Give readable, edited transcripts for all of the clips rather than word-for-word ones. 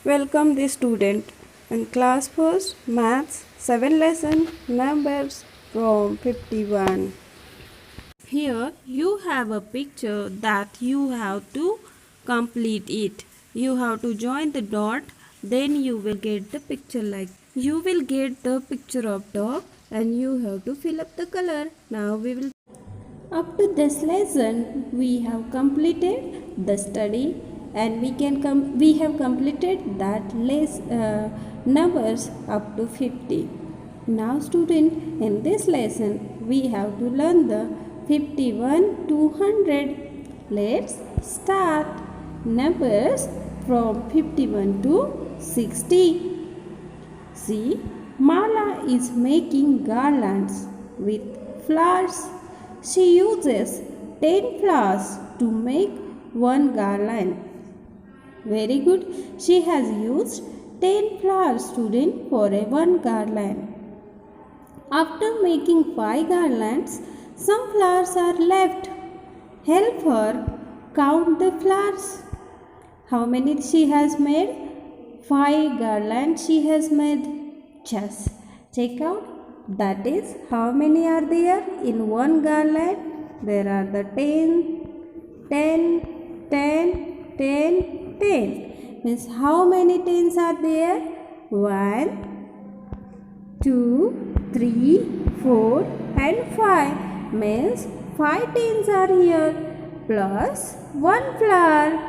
Welcome the student in class first maths 7 lesson numbers from 51. Here you have a picture that you have to complete it. You have to join the dot, then you will get the picture like you will get the picture of dog and you have to fill up the color. Now we will up to this lesson we have completed the study and we have completed that numbers up to 50. Now student, in this lesson we have to learn the 51 to 100. Let's start numbers from 51 to 60. See, Mala is making garlands with flowers. She uses 10 flowers to make one garland. Very good. She has used 10 flowers, student, for one garland. After making 5 garlands, some flowers are left. Help her count the flowers. How many she has made? 5 garlands she has made. Just check out. That is, how many are there in one garland? There are the 10, 10, 10, 10, 10. Means how many 10s are there? 1, 2, 3, 4 and 5. Means 5 10s are here. Plus 1 flower.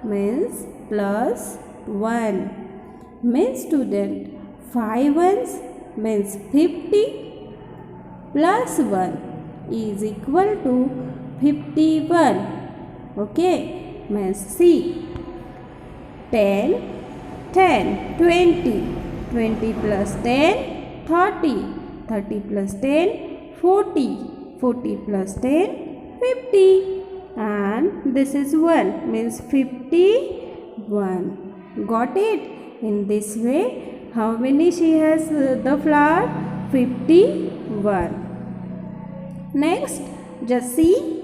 Means plus 1. Means student, 5 ones means 50 plus 1 is equal to 51. Okay, means see, 10, 10, 20, 20 plus 10, 30, 30 plus 10, 40, 40 plus 10, 50. And this is 1 means 51. Got it? In this way, how many she has the flower? 51. Next, just see.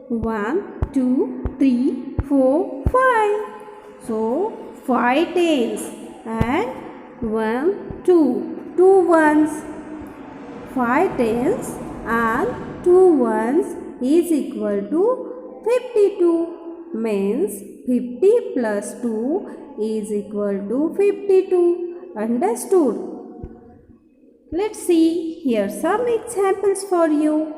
1, 2, 3, 4, 5. So, 5 tens and 1, 2. 2 ones. 5 tens and 2 ones is equal to 52. Means 50 plus 2 is equal to 52. Understood? Let's see here some examples for you.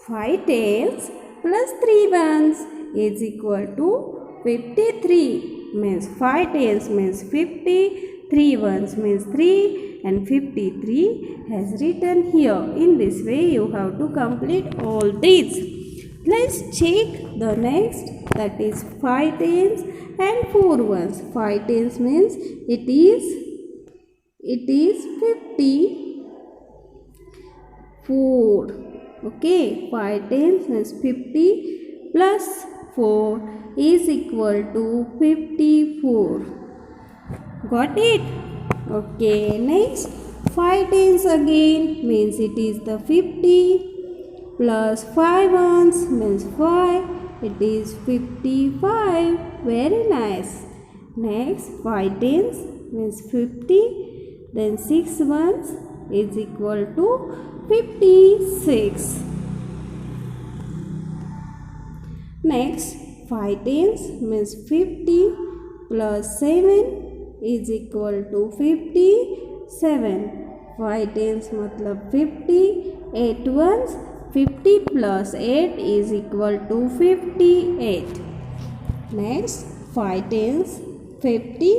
5 tens plus 3 ones is equal to 53. Means 5 tens means 50, 3 ones means 3 and 53 has written here. In this way you have to complete all these. Let's check the next, that is 5 tens and 4 ones. 5 tens means it is 54. Okay, 5 tens means 50 plus 4 is equal to 54. Got it? Okay, next 5 tens again means it is the 50 plus 5 ones means 5. It is 55. Very nice. Next 5 tens means 50. Then 6 ones is equal to 56. Next 5 tens means 50 plus 7 is equal to 57. 5 tens matlab 50. 8 ones 50 plus 8 is equal to 58. Next 5 tens 50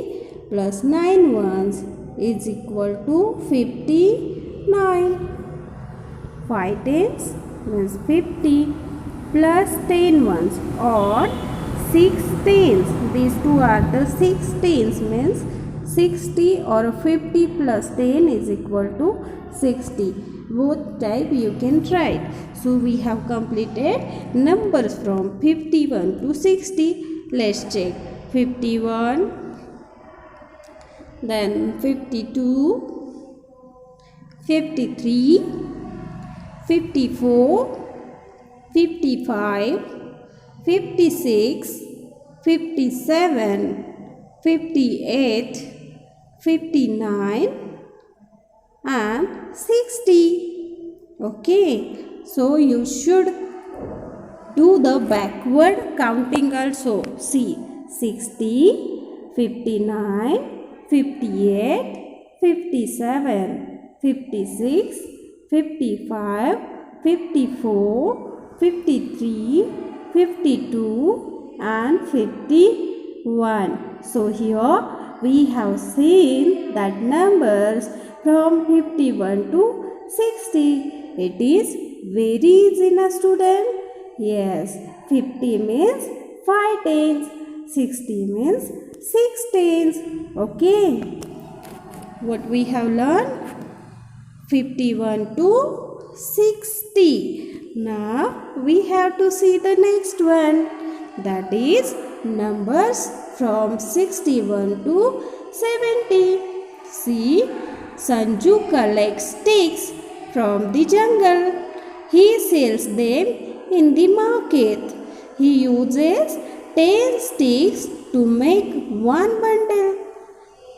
plus 9 ones is equal to 59. 5 tens means 50 plus 10 ones or 6 tens. These two are the 6 tens means 60 or 50 plus 10 is equal to 60. Both type you can try. So we have completed numbers from 51 to 60. Let's check. 51, then 52, 53, 54, 55, 56, 57, 58, 59 and 60. Okay, so you should do the backward counting also. See, 60, 59, 58, 57, 56, 55, 54, 53, 52 and 51. So here we have seen that numbers from 51 to 60. It is very easy na student? Yes, 50 means 5 tens, 60 means 6 tens. Okay, what we have learned? 51 to 60. Now we have to see the next one, that is numbers from 61 to 70. See, Sanju collects sticks from the jungle. He sells them in the market. He uses 10 sticks to make one bundle.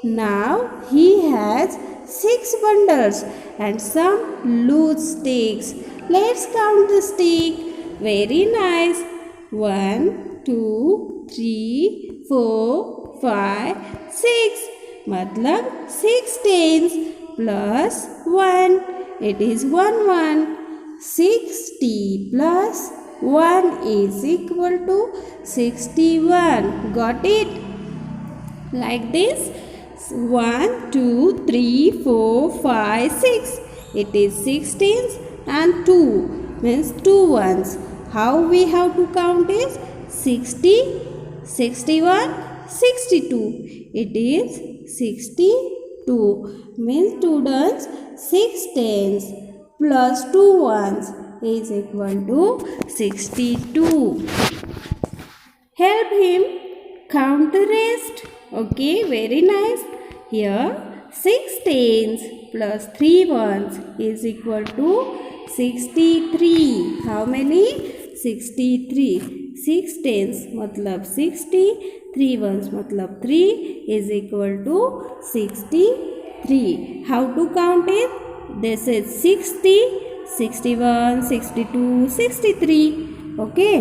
Now he has 6 bundles and some loose sticks. Let's count the stick. Very nice. 1, 2, 3, 4, 5, 6. मतलब 6 tens plus 1. It is 1. 60 plus 1 is equal to 61. Got it? Like this. 1, 2, 3, 4, 5, 6. It is 6 tens and 2 means 2 ones. How we have to count is 60, 61, 62. It is 62 means students 6 tens plus 2 ones is equal to 62. Help him count the rest. Okay, very nice. Here 6 tens plus 3 ones is equal to 63. How many? 63. 6 tens matlab 60. 3 ones matlab 3 is equal to 63. How to count it? This is 60, 61, 62, 63. Okay,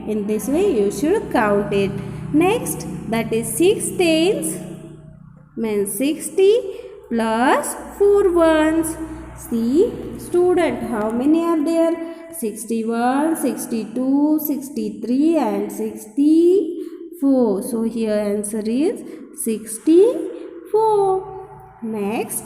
in this way you should count it. Next, that is 6 tens means 60 plus 4 ones. See, student, how many are there? 61, 62, 63 and 64. So here answer is 64. Next,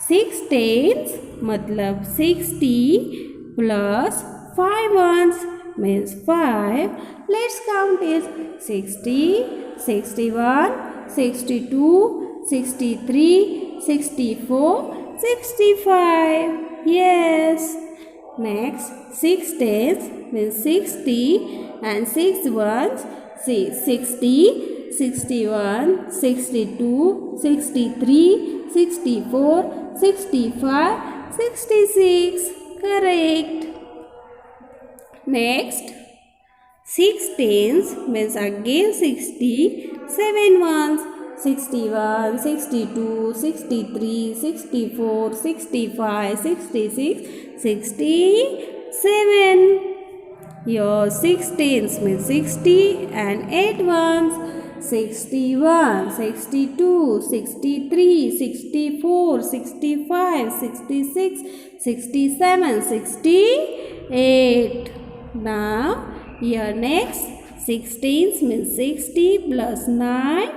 6 tens matlab 60 plus 5 ones means 5. Let's count it. 60, 61, 62, 63, 64, 65. Yes. Next, 6 tens means 60 and 6 ones. See, 60, 61, 62, 63, 64, 65, 66. Correct. Next, 6 tens means again 60, 7 ones. 61, 62, 63, 64, 65, 66, 67. Your 6 tens means 60 and 8 ones. 61, 62, 63, 64, 65, 66, 67, 68. Now, your next 16 means 60 plus 9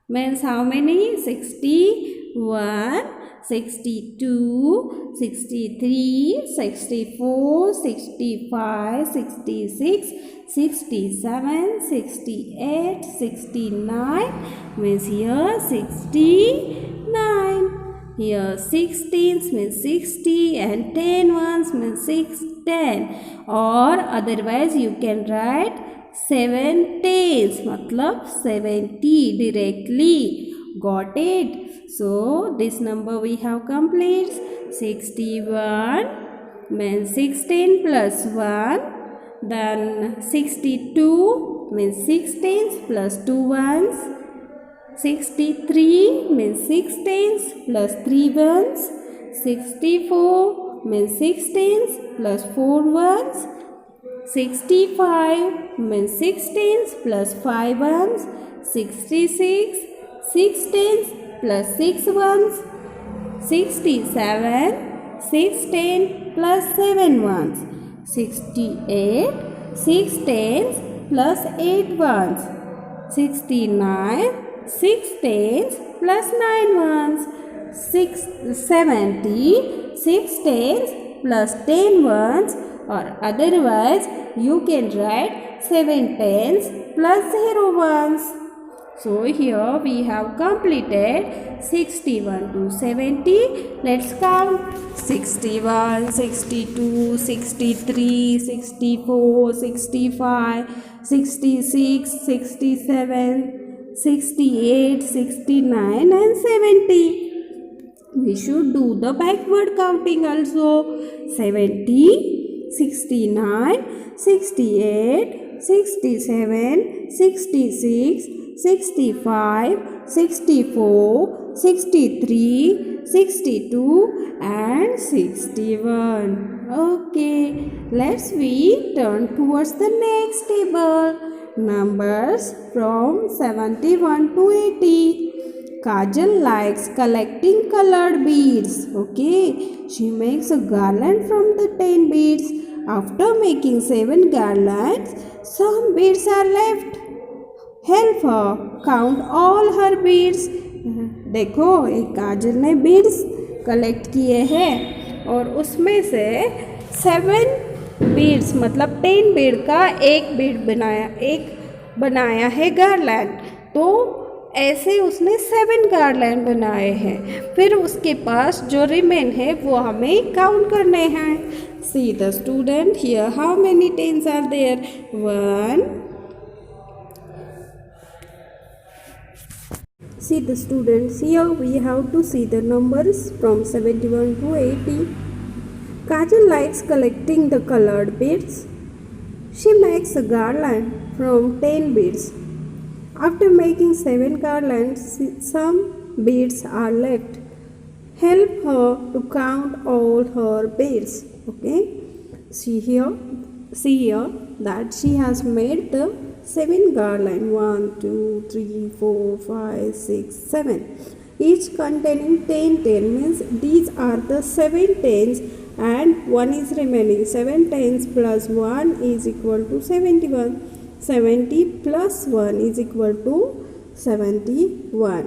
means how many? 61, 62, 63, 64, 65, 66, 67, 68, 69 means here 69. Here 16 means 60 and 10 ones means 10. Or otherwise you can write 7 tens matlab 70 directly. Got it? So this number we have complete. 61 means 16 plus 1. Then 62 means 6 tens plus 2 ones. 63 means 6 tens plus 3 ones. 64 means 6 tens plus 4 ones. 65 means 6 tens plus 5 ones. 66 6 tens plus 6 ones. 67 6 10 plus 7 ones. 68 6 tens plus 8 ones. 69 6 tens plus 9 ones. 70 6 tens plus 10 ones, or otherwise you can write 7 tens plus 0 ones. So here we have completed 61 to 70. Let's count. 61, 62, 63, 64, 65, 66, 67, 68, 69 and 70. We should do the backward counting also. 70, 69, 68, 67, 66, 65, 64, 63, 62 and 61. Okay, let's we turn towards the next table. Numbers from 71 to 80. Kajal likes collecting colored beads. Okay, she makes a garland from the 10 beads. After making 7 garlands, some beads are left. Help her count all her beads. देखो एक काजल ने beads collect किए हैं और उसमें से 7 beads मतलब 10 बीड का एक बनाया है गार्लैंड। तो ऐसे उसने 7 गार्लैंड बनाए हैं। फिर उसके पास जो रिमेन है वो हमें काउंट करने हैं। See the student here how many tens are there. 1 See the students, here we have to see the numbers from 71 to 80. Kajal likes collecting the colored beads. She makes a garland from 10 beads. After making 7 garlands, some beads are left. Help her to count all her beads. Okay, see here that she has made the 7 garland. 1, 2, 3, 4, 5, 6, 7. Each containing 10 means these are the 7 tens and 1 is remaining. 7 tens plus 1 is equal to 71. 70 plus 1 is equal to 71.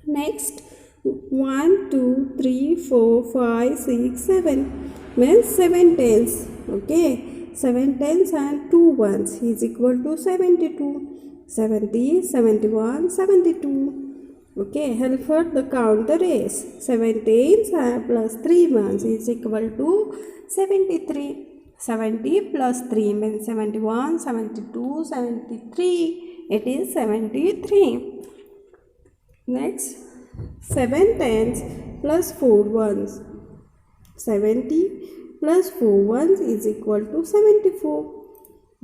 Next 1, 2, 3, 4, 5, 6, 7 means 7 tens. Okay. 7 tens and 2 ones is equal to 72. 70, 71, 72. Okay, help her to count the rest. 7 tens plus 3 ones is equal to 73. 70 plus 3 means 71, 72, 73. It is 73. Next, 7 tens plus 4 ones. 70 plus 4 ones is equal to 74.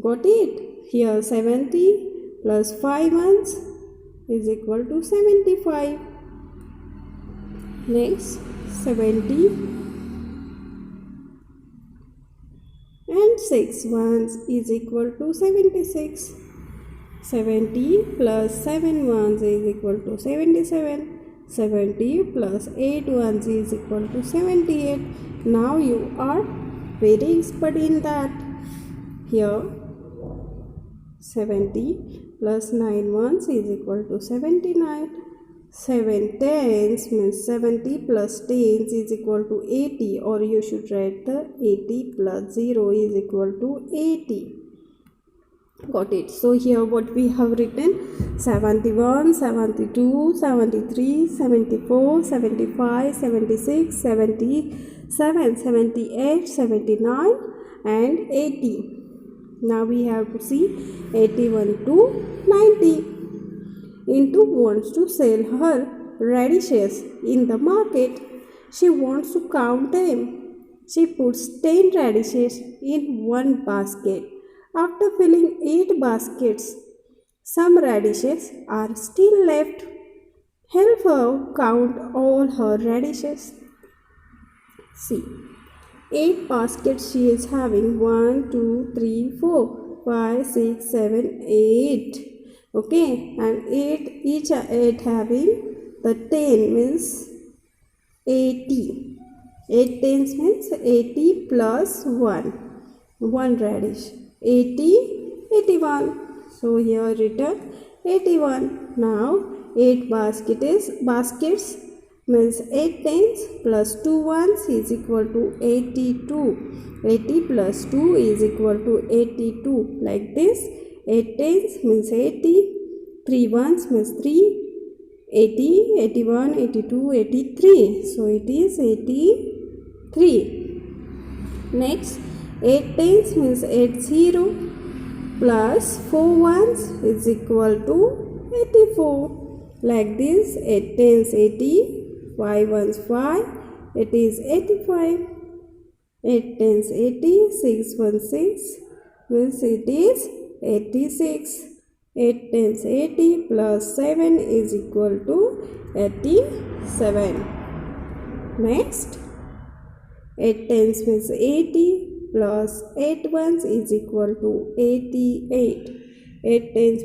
Got it? Here 70 plus 5 ones is equal to 75. Next 70 and 6 ones is equal to 76. 70 plus 7 ones is equal to 77. 70 plus 8 ones is equal to 78. Now you are very expert in that. Here 70 plus 9 ones is equal to 79. 7 tens means 70 plus tens is equal to 80, or you should write the 80 plus 0 is equal to 80. Got it? So here what we have written: 71, 72, 73, 74, 75, 76, 77, 78, 79 and 80. Now we have to see 81 to 90. Intu wants to sell her radishes in the market. She wants to count them. She puts 10 radishes in one basket. After filling 8 baskets, Some radishes are still left. Help her count all her radishes. See, 8 baskets she is having. 1, 2, 3, 4, 5, 6, 7, 8. Okay, and 8, each 8 having the 10 means 80. 8 tens means 80 plus 1. 1 radish. 80, 81. So here written 81. Now 8 baskets means 8 tens plus 2 ones is equal to 82. 80 plus 2 is equal to 82. Like this, 8 tens means 80. 3 ones means 3. 80, 81, 82, 83. So it is 83. Next, 8 tens means 80 plus 4 ones is equal to 84. Like this, 8 tens 80, 5 ones 5, it is 85. 8 tens 80, 6 ones 6 means it is 86. 8 tens 80 plus 7 is equal to 87. Next, 8 tens means 80 plus 8 ones is equal to 88. 8 tens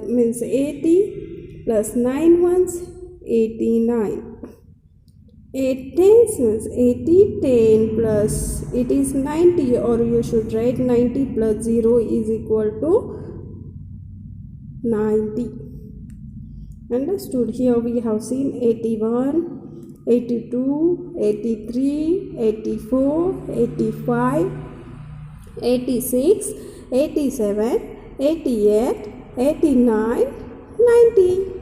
means 80 plus 9 ones 89. 8 tens means 80, 10 plus it is 90, or you should write 90 plus 0 is equal to 90. Understood? Here we have seen 81, 82, 83, 84, 85, 86, 87, 88, 89, 90.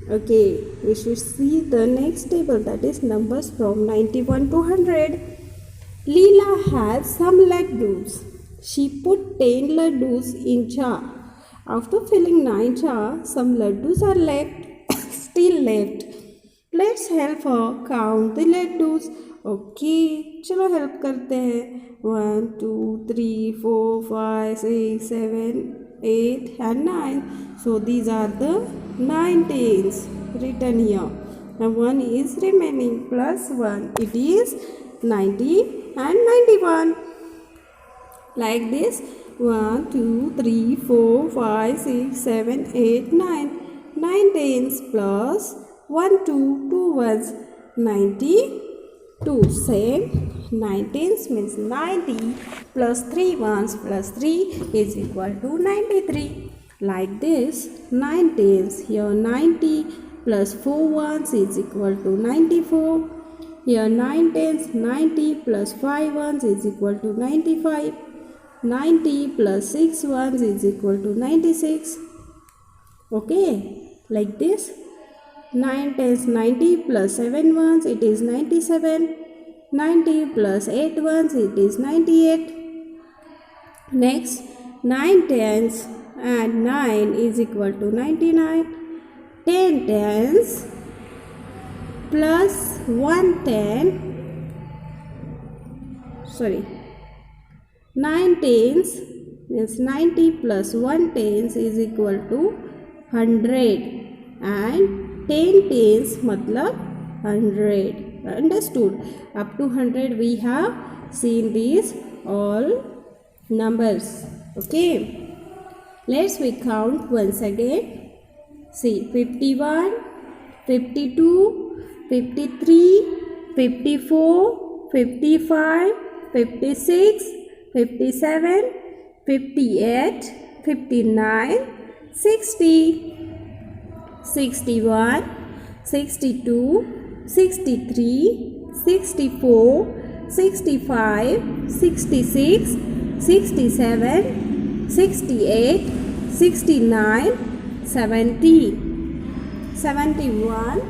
Okay, we should see the next table, that is numbers from 91 to 100. Leela has some laddus. She put 10 laddus in jar. After filling 9 jars, some laddus are still left. Let's help her count the laddus. Okay, चलो help करते हैं. 1, 2, 3, 4, 5, 6, 7, 8 and 9. So these are the 9 tens written here. Now 1 is remaining plus 1. It is 90 and 91. Like this, 1, 2, 3, 4, 5, 6, 7, 8, 9. 9 tens plus 1, 2, 2 ones, 92. Same, 9 tens means 90 plus 3 ones plus 3 is equal to 93. Like this, 9 tens, here 90 plus 4 ones is equal to 94. Here 9 tens, 90 plus 5 ones is equal to 95. 90 plus 6 ones is equal to 96. Okay, like this. 9 tens 90 plus 7 ones, it is 97. 90 plus 8 ones, it is 98. Next, 9 tens and 9 is equal to 99. 10 tens plus 1 10, 9 tens means 90 plus 1 tens is equal to 100, and 10 tens matlab 100. Understood? Up to 100 we have seen these all numbers. Okay. Let's we count once again. See, 51, 52, 53, 54, 55, 56, 57, 58, 59, 60, 61, 62, 63, 64, 65, 66, 67, 68, 69, 70, 71,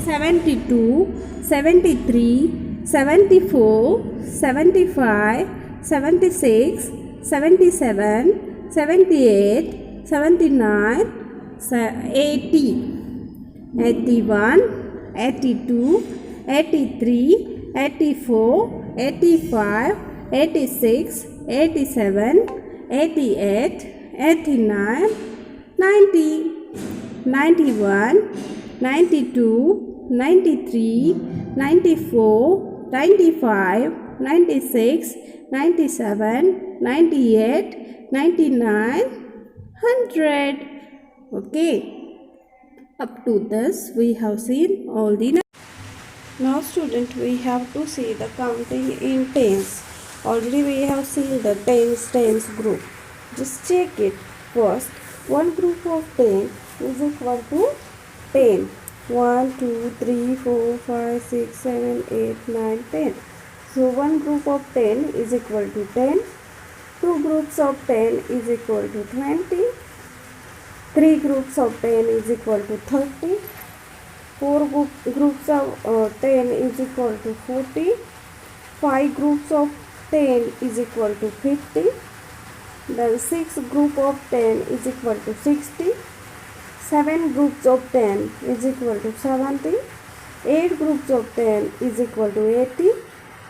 72, 73, 74, 75, 76, 77, 78, 79, 80, 81, 82, 83, 84, 85, 86, 87, 88, 89, 90, 91, 92, 93, 94, 95, 96, 97, 98, 99, 100. Okay, up to this we have seen all the. Now student, we have to see the counting in tens. Already we have seen the tens group. Just check it. First, one group of 10 is equal to 10. 1, 2, 3, 4, 5, 6, 7, 8, 9, 10. So one group of 10 is equal to 10. Two groups of 10 is equal to 20. Three groups of 10 is equal to 30. Four groups of 10 is equal to 40. Five groups of 10 is equal to 50. Then six group of 10 is equal to 60. Seven groups of 10 is equal to 70. Eight groups of 10 is equal to 80.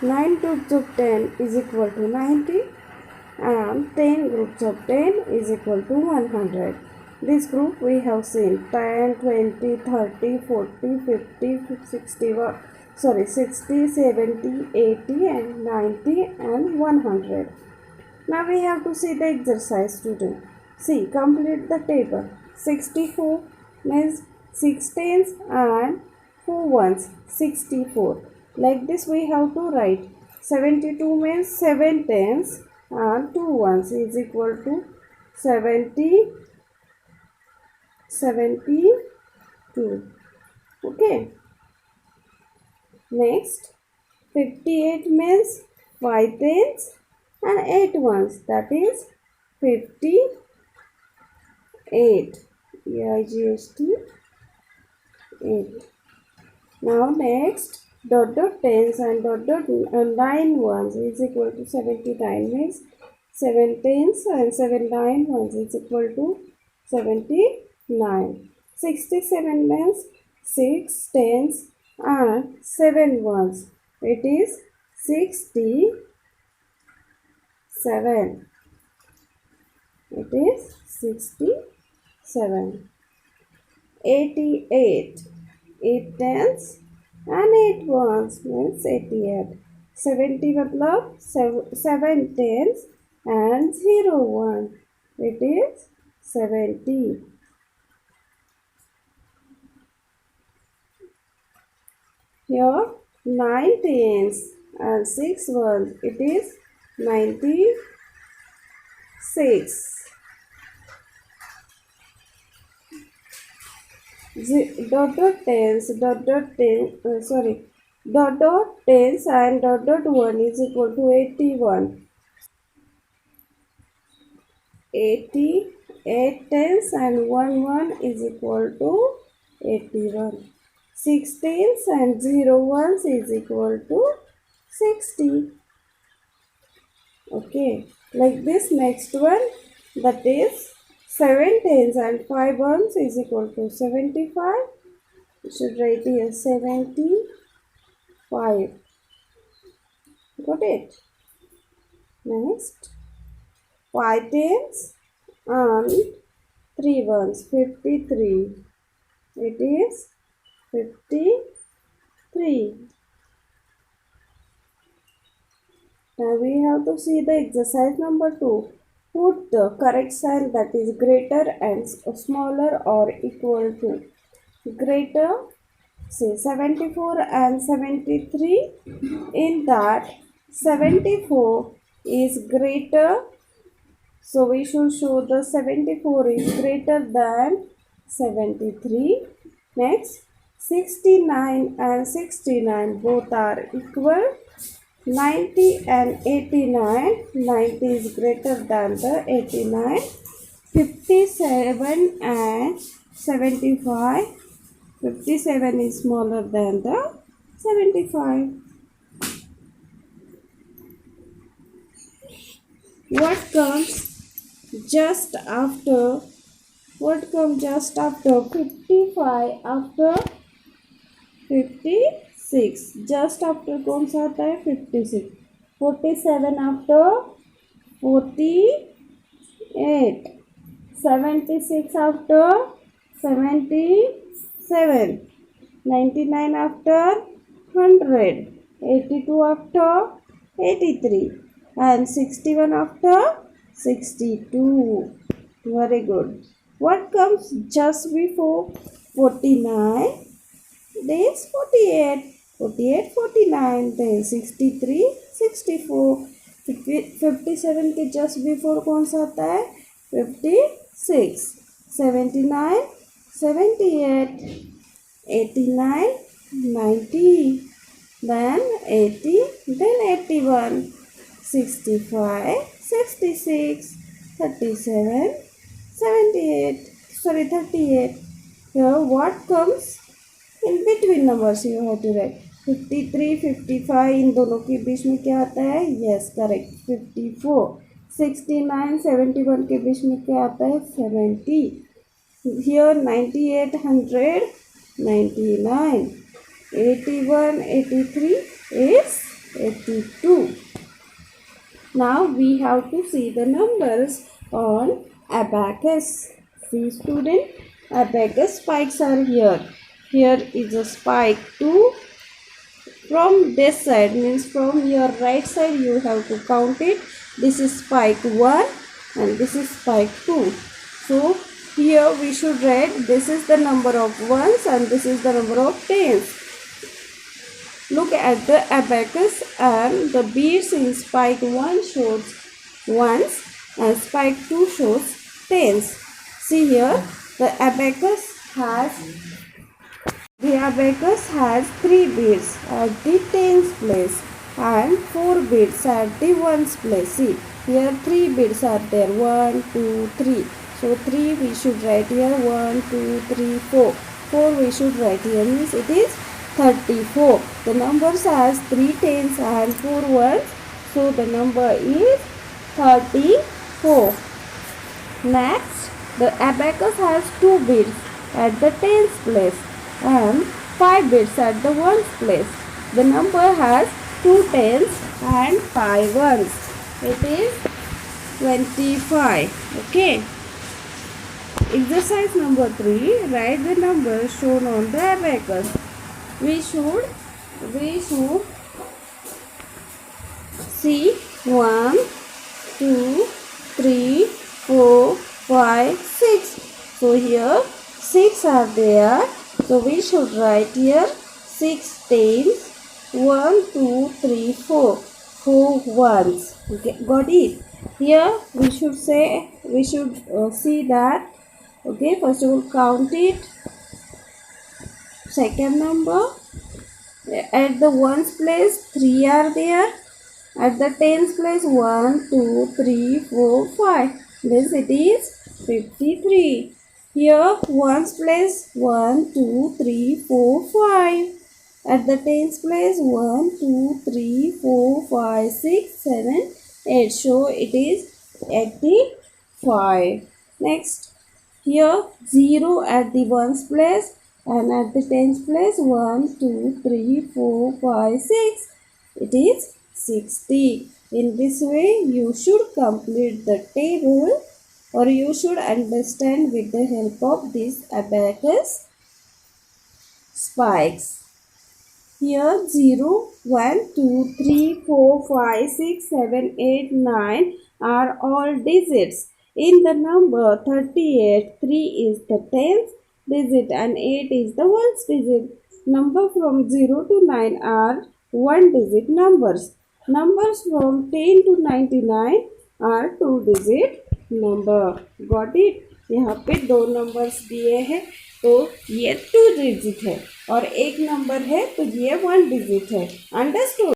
Nine groups of 10 is equal to 90. And 10 groups of 10 is equal to 100. This group we have seen 10, 20, 30, 40, 50, 60, 60, 70, 80 and 90 and 100. Now we have to see the exercise, student. See, complete the table. 64 means 6 tens and 4 ones, 64. Like this we have to write. 72 means 7 tens and 2 ones is equal to 72. Okay. Next, 58 means 5 tens and 8 ones, that is 58. EIGST 8. Now next, dot tens and dot 9 ones is equal to 79 means 7 tens and 7 9 ones is equal to 79. 67 means 6 tens and 7 ones. It is 67. It is 67. 88. 8 tens and 8 ones means 88. 70 matlab 7 tens and 0 1. It is 70. Here 9 tens and 6 ones. It is 96. Dot tens and dot 1 is equal to 81. 8 tens and 1 is equal to 81. 6 tens and 0 ones is equal to 60. Okay, like this next one, that is 7 tens and 5 ones is equal to 75. We should write here 75. Got it? Next, 5 tens and 3 ones, 53. It is 53. Now we have to see the exercise number 2. Put the correct sign that is greater and smaller or equal to. Greater, say 74 and 73. In that 74 is greater. So we should show the 74 is greater than 73. Next, 69 and 69 both are equal. 90 and 89, 90 is greater than the 89. 57 and 75, 57 is smaller than the 75. What comes just after 55 after 56? Just after कौन सा आता है 56? 47 after 48. 76 after 77, 99 after 100, 82 after 83, and 61 after 62. Very good. What comes just before 49? Then 48, 48, 49, then 63, 64, 57 के just before कौन सा आता है? 56, 79, 78, 89, 90, then 80, then 81, 65, 66, 37, 38. Here what comes in between numbers? You have to write 53, 55. इन दोनों के बीच में क्या आता है? Yes, correct. 54, 69, 71 के बीच में क्या आता है? 70. Here 98, 100, 99, 81, 83 is 82. Now we have to see the numbers on abacus. See student, abacus spikes are here. Here is a spike 2. From this side, means from your right side, you have to count it. This is spike 1 and this is spike 2. So here we should write this is the number of ones and this is the number of tens. Look at the abacus and the beads in spike 1 shows ones and spike 2 shows tens. See here, the abacus has 3 beads at the tens place and 4 beads at the ones place. See, here 3 beads are there. 1, 2, 3. So 3 we should write here. 1, 2, 3, 4. 4 we should write here. Means it is 34. The numbers has 3 tens and 4 ones. So the number is 34. Next, the abacus has 2 beads at the tens place and 5 beads at the ones place. The number has 2 tens and 5 ones. It is 25. Okay. Exercise number 3. Write the numbers shown on the abacus. We should see 1, 2, 3, 4, 5, 6. So here 6 are there. So we should write here 6 tens, 1, 2, 3, 4. 4 ones. Okay, got it? Here we should see that. Okay, first of all count it. Second number, at the ones place 3 are there. At the tens place 1, 2, 3, 4, 5. This it is 53. Here ones place 1, 2, 3, 4, 5. At the tens place 1, 2, 3, 4, 5, 6, 7, 8. So it is 85. Next, here 0 at the ones place and at the tens place 1, 2, 3, 4, 5, 6. It is 60. In this way you should complete the table, or you should understand with the help of this abacus spikes. Here 0, 1, 2, 3, 4, 5, 6, 7, 8, 9 are all digits. In the number 38, 3 is the tenth digit and 8 is the ones digit. Number from 0 to 9 are one digit numbers. Numbers from 10 to 99 are 2 digit number. Got it? यहाँ पे 2 numbers दिए हैं तो ये 2 digit है और एक number है तो ये 1 डिजिट है. अंडरस्टूड?